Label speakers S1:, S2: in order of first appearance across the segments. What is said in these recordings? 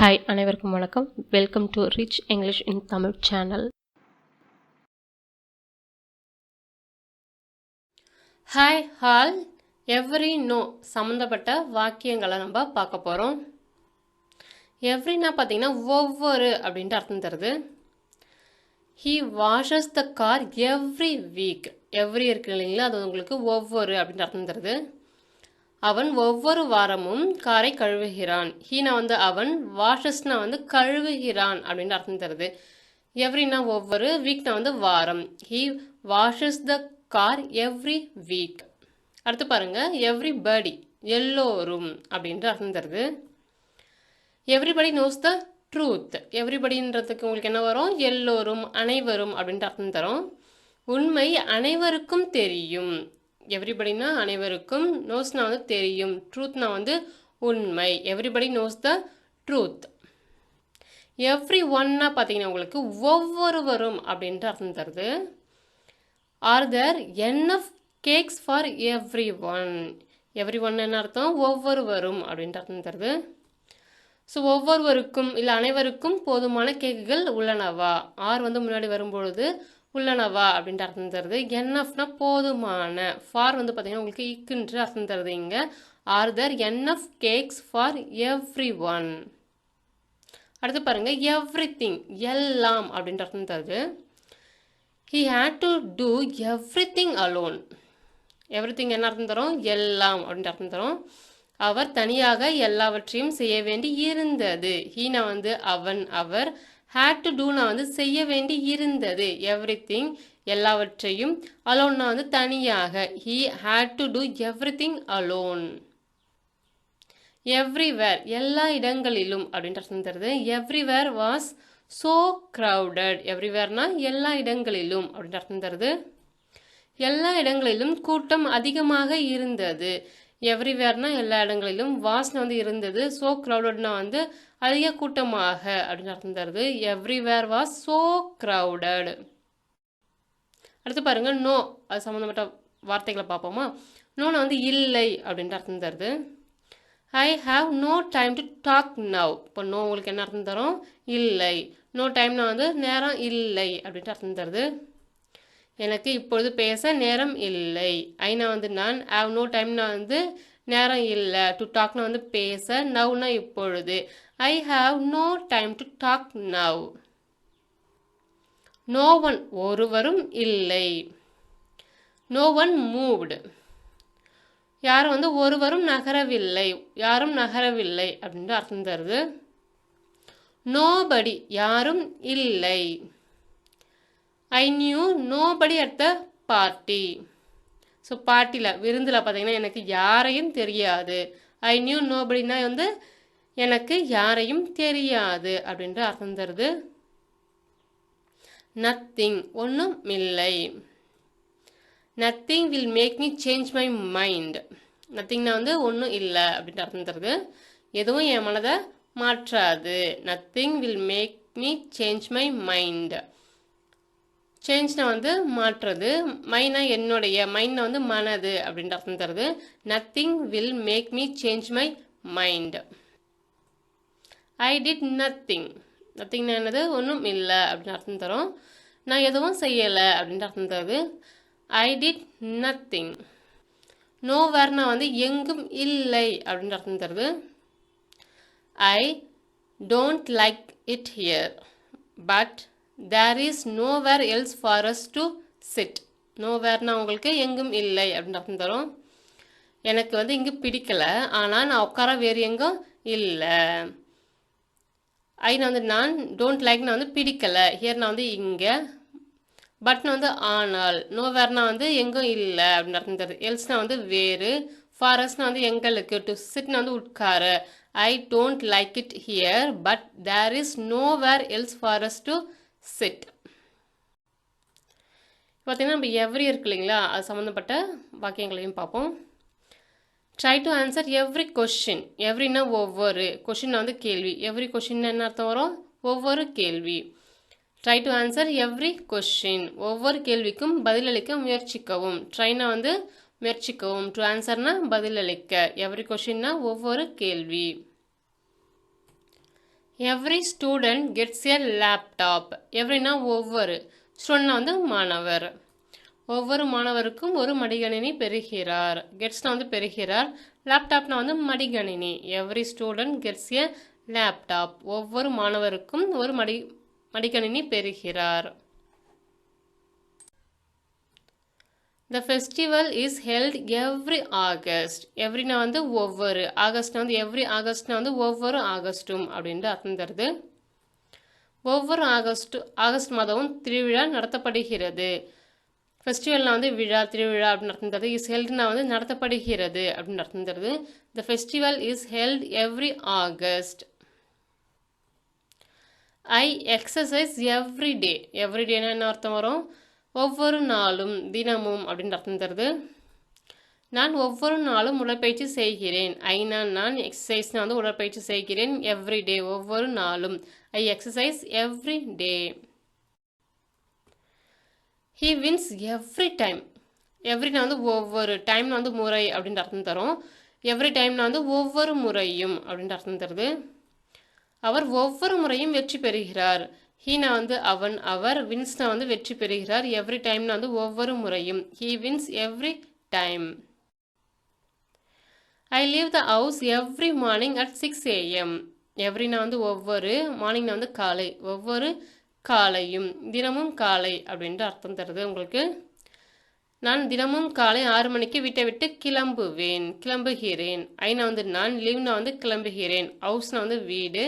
S1: Hi அனைவருக்கும் வணக்கம். Welcome to Rich English in Tamil channel. Hi all every no சம்மந்தப்பட்ட வாக்கியங்களை நம்ம பார்க்க போகிறோம். எவ்ரினா பார்த்தீங்கன்னா ஒவ்வொரு அப்படின்ட்டு அர்த்தம் தருது. He washes the car every week. Every இருக்கு இல்லைங்களா, அது உங்களுக்கு ஒவ்வொரு அப்படின்ட்டு அர்த்தம் தருது. அவன் ஒவ்வொரு வாரமும் காரை கழுவுகிறான். ஹீனா அவன், வாஷஸ்னா கழுவுகிறான் அப்படின்னு அர்த்தம் தருது. எவ்ரினா ஒவ்வொரு, வீக்னா வாரம். He washes the car every week. அடுத்து பாருங்க, எவ்ரிபடி எல்லோரும் அப்படின்ட்டு அர்த்தம் தருது. Everybody knows the truth. எவ்ரிபடின்றதுக்கு உங்களுக்கு என்ன வரும்? எல்லோரும், அனைவரும் அப்படின்ட்டு அர்த்தம் தரும். உண்மை அனைவருக்கும் தெரியும். எவ்ரிபடினா அனைவருக்கும், நோஸ்னா தெரியும், ட்ரூத்னா உண்மை. Everybody knows the truth. Every ஒன்னா பார்த்தீங்கன்னா உங்களுக்கு ஒவ்வொருவரும் அப்படின்ட்டு அர்த்தம் தருது. Are there enough cakes for everyone. Everyone என்ன அர்த்தம்? ஒவ்வொருவரும் அப்படின்ட்டு அர்த்தம் தருது. ஸோ ஒவ்வொருவருக்கும் இல்லை அனைவருக்கும் போதுமான கேக்குகள் உள்ளனவா? ஆர் முன்னாடி வரும்பொழுது உள்ளனவா அப்படின்ட்டு அர்த்தம் தருது. என்எஃப்னா போதுமான. ஃபார் பார்த்தீங்கன்னா உங்களுக்கு இக்குன்ற அர்த்தம் தருது. இங்கே are there enough cakes for everyone. அடுத்து பாருங்க, எவ்ரி திங் எல்லாம் அப்படின்ட்டு அர்த்தம் தருது. He had to do everything alone. Everything என்ன அர்த்தம் தரும்? எல்லாம் அப்படின்ட்டு அர்த்தம் தரும். அவர் தனியாக எல்லாவற்றையும் செய்ய வேண்டி இருந்தது. ஹீனா அவன், அவர். ஹேட் டு டூனா செய்ய வேண்டி இருந்தது. எவ்ரி திங் எல்லாவற்றையும். அலோன்னா தனியாக. He had to do everything alone. Everywhere எல்லா இடங்களிலும் அப்படின்ட்டு அர்த்தம் தருது. Everywhere was so crowded. எவ்ரிவேர்னா எல்லா இடங்களிலும் அப்படின்ட்டு அர்த்தம் தருது. எல்லா இடங்களிலும் கூட்டம் அதிகமாக இருந்தது. எவ்ரிவேர்னா எல்லா இடங்களிலும், வாஸ்னா இருந்தது, சோ கிரவுடட்னா அதிக கூட்டமாக அப்படின்னு அர்த்தம் தருது. Everywhere was so crowded. அடுத்து பாருங்க, நோ அது சம்மந்தப்பட்ட வார்த்தைகளை பார்ப்போமா? நோனா இல்லை அப்படின்ட்டு அர்த்தம் தருது. I have no time to talk now. இப்போ நோ உங்களுக்கு என்ன அர்த்தம் தரும்? இல்லை. நோ டைம்னா நேரம் இல்லை அப்படின்ட்டு அர்த்தம் தருது. எனக்கு இப்பொழுது பேச நேரம் இல்லை. ஐனா நான், ஹாவ் நோ டைம்னா நேரம் இல்லை, டு டாக்னா பேச, நவ்னா இப்பொழுது. I have no time to talk now. No one ஒருவரும் இல்லை. No one moved. யாரும் ஒருவரும் நகரவில்லை, யாரும் நகரவில்லை அப்படின்ட்டு அர்த்தம் தருது. நோபடி யாரும் இல்லை. I knew nobody at the party. So பார்ட்டியில், விருந்தில் பார்த்தீங்கன்னா எனக்கு யாரையும் தெரியாது. ஐ நியூ நோபடினா எனக்கு யாரையும் தெரியாது அப்படின்ட்டு அர்த்தம் தருது. நத்திங் ஒன்றும் இல்லை. Nothing will make me change my mind. நத்திங்னா ஒன்றும் இல்லை அப்படின்ட்டு அர்த்தம் தருது. எதுவும் என் மனதை மாற்றாது. Nothing will make me change my mind. சேஞ்ச்னா மாற்றுறது, மைனா என்னுடைய, மைண்ட்னா மனது அப்படின்ட்டு அர்த்தம் தருது. Nothing will make me change my mind. I did nothing. நத்திங்னா என்னது? ஒன்றும் இல்லை அப்படின்னு அர்த்தம் தரும். நான் எதுவும் செய்யலை அப்படின்ட்டு அர்த்தம் தருது. ஐ டிட் நத்திங். நோவேர்னா எங்கும் இல்லை அப்படின்ட்டு அர்த்தம் தருது. ஐ don't like it here but there is nowhere else for us to sit. nowhereனா உங்களுக்கு எங்கும் இல்லை அப்படின்னு அர்த்தம் தரும். எனக்கு இங்கே பிடிக்கல, ஆனால் நான் உட்கார வேறு எங்கும் இல்லை. ஐனா நான், டோன்ட் லைக்னா பிடிக்கல, ஹியர்னா இங்கே, பட்னா ஆனால், நோவேர்னா எங்கும் இல்லை அப்படின்னு அர்த்தம் தருது. எல்ஸ்னா வேறு, ஃபாரஸ்ட்னா எங்களுக்கு, டு சிட்னா உட்கார. I don't like it here but there is nowhere else for us to sit. பார்த்தீங்கன்னா நம்ம எவ்ரி இருக்கு இல்லைங்களா, அது சம்மந்தப்பட்ட வாக்கியங்களையும் பார்ப்போம். Try to answer every question. எவ்ரினா ஒவ்வொரு, கொஷின் கேள்வி. எவ்ரி கொஷின் என்ன அர்த்தம் வரும்? ஒவ்வொரு கேள்வி. Try to answer every question. ஒவ்வொரு கேள்விக்கும் பதிலளிக்க முயற்சிக்கவும். ட்ரைனா முயற்சிக்கவும், டு ஆன்சர்னா பதிலளிக்க, எவ்ரி கொஷின்னா ஒவ்வொரு கேள்வி. Every student gets a laptop. எவ்ரினா ஒவ்வொரு, ஸ்டூடெண்ட்னா வந்து மாணவர். ஒவ்வொரு மாணவருக்கும் ஒரு மடிகணினி பெறுகிறார். கெட்ஸ்னா வந்து பெறுகிறார், லேப்டாப்னா வந்து மடிகணினி. Every student gets a laptop. ஒவ்வொரு மாணவருக்கும் ஒரு மடிகணினி பெறுகிறார். The festival is held every August. எவ்ரினா வந்து ஒவ்வொரு, ஆகஸ்ட்னா வந்து எவ்ரி ஆகஸ்ட்னா வந்து ஒவ்வொரு ஆகஸ்டும் அப்படின்ட்டு அர்த்தம் தருது. ஒவ்வொரு ஆகஸ்ட் மாதமும் திருவிழா நடத்தப்படுகிறது. ஃபெஸ்டிவல்னா வந்து விழா, திருவிழா அப்படின்னு அர்த்தம் தருது. இஸ் ஹெல்ட்னா வந்து நடத்தப்படுகிறது அப்படின்னு அர்த்தம் தருது. The festival is held every August. I exercise every day. Every டேனா என்ன அர்த்தம் வரும்? ஒவ்வொரு நாளும், தினமும் அப்படின்னு அர்த்தம் தருது. நான் ஒவ்வொரு நாளும் உடற்பயிற்சி செய்கிறேன். ஐனா நான், எக்ஸசைஸ்னா வந்து உடற்பயிற்சி செய்கிறேன். எவ்ரி டே ஒவ்வொரு நாளும். I exercise every day. He wins every time. எவ்ரினா வந்து ஒவ்வொரு, டைம்னா வந்து முறை அப்படின்ற அர்த்தம் தரும். எவ்ரி டைம்னா வந்து ஒவ்வொரு முறையும் அப்படின்ற அர்த்தம் தருது. அவர் ஒவ்வொரு முறையும் வெற்றி பெறுகிறார். ஹீனா வந்து அவன், அவர், வின்ஸ்னா வந்து வெற்றி பெறுகிறார். எவ்ரி டைம்னா வந்து ஒவ்வொரு முறையும். He wins every time. I leave the house every morning at 6 AM. எவ்ரினா வந்து ஒவ்வொரு, மார்னிங்னா வந்து காலை, ஒவ்வொரு காலையும், தினமும் காலை அப்படின்ற அர்த்தம் தருது உங்களுக்கு. நான் தினமும் காலை 6 மணிக்கு வீட்டை விட்டு கிளம்புகிறேன். ஐனா வந்து நான், லீவ்னா வந்து கிளம்புகிறேன், ஹவுஸ்னா வந்து வீடு,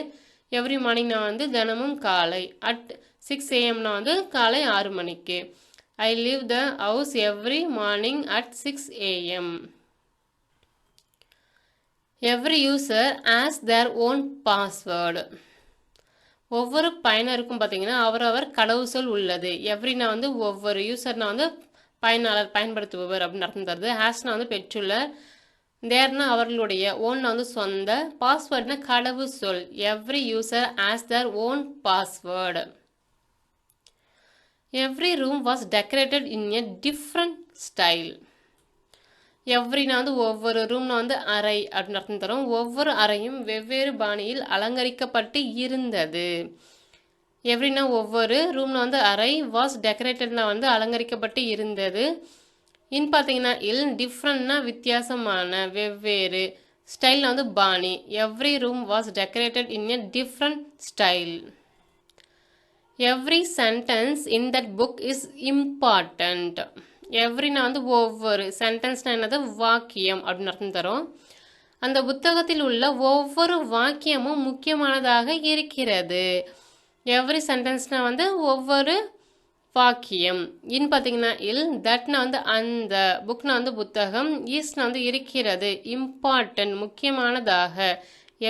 S1: எவ்ரி மார்னிங்னா வந்து தினமும் காலை, அட் 6 AM வந்து காலை 6 மணிக்கு. ஐ leave the house every morning at 6 AM. Every user has their own password. ஒவ்வொரு பயனருக்கும் பார்த்தீங்கன்னா அவரவர் கடவுச்சொல் உள்ளது. எவ்ரினா வந்து ஒவ்வொரு, யூசர்னா வந்து பயனாளர், பயன்படுத்துபவர் அப்படின்னு அர்த்தம் தருது. ஹேஸ்னா வந்து பெற்றுள்ள, தேர்னா அவர்களுடைய, ஓன்னா வந்து சொந்த, பாஸ்வேர்ட்னா கடவுச்சொல். Every user has their own password. Every room was decorated in a different style. எவ்ரினா வந்து ஒவ்வொரு, ரூம்னா வந்து அறை அப்படின்னு அர்த்தம் தரும். ஒவ்வொரு அறையும் வெவ்வேறு பாணியில் அலங்கரிக்கப்பட்டு இருந்தது. எவ்ரினா ஒவ்வொரு, ரூம்னா வந்து அறை, வாஸ் டெக்கரேட்டட்னா வந்து அலங்கரிக்கப்பட்டு இருந்தது. இன் பார்த்தீங்கன்னா இல், டிஃப்ரெண்ட்னா வித்தியாசமான, வெவ்வேறு, ஸ்டைல்னா வந்து பாணி. Every room was decorated in a different style. Every sentence in that book is important. எவ்ரினா வந்து ஒவ்வொரு, சென்டென்ஸ்னா என்னது, வாக்கியம் அப்படின்னு அர்த்தம் தரும். அந்த புத்தகத்தில் உள்ள ஒவ்வொரு வாக்கியமும் முக்கியமானதாக இருக்கிறது. எவ்ரி சென்டென்ஸ்னா வந்து ஒவ்வொரு வாக்கியம். இன் பார்த்தீங்கன்னா இல், தட்னா வந்து அந்த, புக்னா வந்து புத்தகம், ஈஸ்னா வந்து இருக்கிறது, இம்பார்ட்டன்ட் முக்கியமானதாக.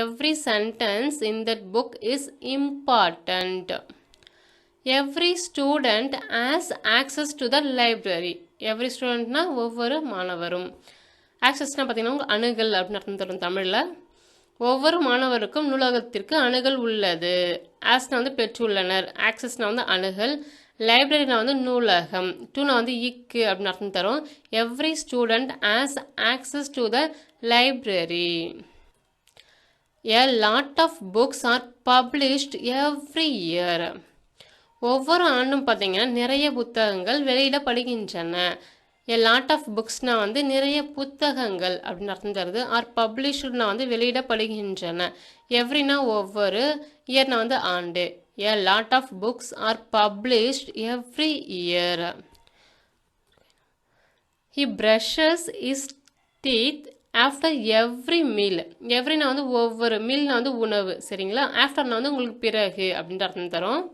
S1: Every sentence in that book is important. Every student has access to the library. Every ஸ்டூடெண்ட்னா ஒவ்வொரு மாணவரும். ஆக்சஸ்னா பார்த்தீங்கன்னா அணுகல் அப்படின்னு அர்த்தம் தரும் தமிழில். ஒவ்வொரு மாணவருக்கும் நூலகத்திற்கு அணுகல் உள்ளது. ஆஸ்னா வந்து பெற்றுள்ளனர், ஆக்சஸ்னா வந்து அணுகல், லைப்ரரினா வந்து நூலகம், டூனா வந்து இக்கு அப்படின்னு அர்த்தம் தரும். Every student has access to the library. A lot of books are published every year. ஒவ்வொரு ஆண்டும் பார்த்தீங்கன்னா நிறைய புத்தகங்கள் வெளியிடப்படுகின்றன. எ லாட் ஆஃப் புக்ஸ்னா வந்து நிறைய புத்தகங்கள் அப்படின்னு அர்த்தம் தருது. ஆர் பப்ளிஷ்ட்னா வந்து வெளியிடப்படுகின்றன. எவ்ரினா ஒவ்வொரு, இயர்னா வந்து ஆண்டு. A lot of books are published every year. He brushes his teeth after every meal. எவ்ரினா வந்து ஒவ்வொரு, மீல்னா வந்து உணவு, சரிங்களா. ஆஃப்டர்னா வந்து உங்களுக்கு பிறகு அப்படின்ற அர்த்தம் தரும்.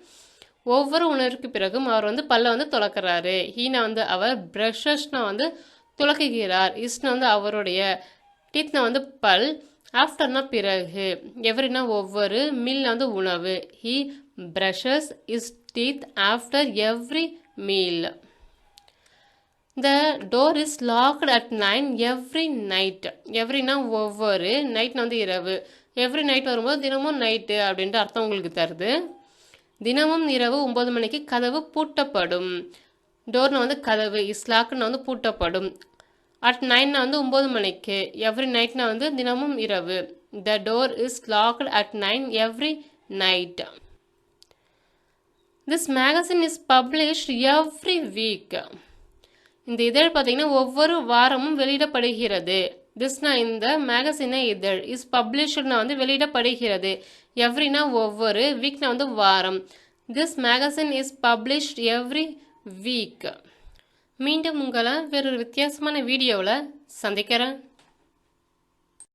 S1: ஒவ்வொரு உணவிற்கு பிறகும் அவர் வந்து பல்ல வந்து துலக்கிறாரு. ஹீனா வந்து அவர், பிரஷஸ்னா வந்து துலக்குகிறார், இஸ்னா வந்து அவருடைய, டீத்னா வந்து பல், ஆஃப்டர்னா பிறகு, எவ்ரினா ஒவ்வொரு, மீல்னா வந்து உணவு. He brushes his teeth after every meal. The door is locked at 9 every night. எவ்ரினா ஒவ்வொரு, நைட்னா வந்து இரவு, எவ்ரி நைட் வரும்போது தினமும் நைட்டு அப்படின்ட்டு அர்த்தம் உங்களுக்கு தருது. தினமும் இரவு 9 மணிக்கு கதவு பூட்டப்படும். டோர்னா வந்து கதவு, இஸ்லாக்குன்னு வந்து பூட்டப்படும். அட் 9னா வந்து 9 மணிக்கு, எவ்ரி நைட்னா வந்து தினமும் இரவு. த door is locked at 9 every night. This magazine is published every week. இந்த இதழ் பார்த்தீங்கன்னா ஒவ்வொரு வாரமும் வெளியிடப்படுகிறது. திஸ்னா இந்த மேகசினை இதழ், இஸ் பப்ளிஷ்ட்னா வந்து வெளியிடப்படுகிறது, எவ்ரினா ஒவ்வொரு, வீக்னா வந்து வாரம். This magazine is published every week. மீண்டும் உங்களை வேறொரு வித்தியாசமான வீடியோவில் சந்திக்கிறேன்.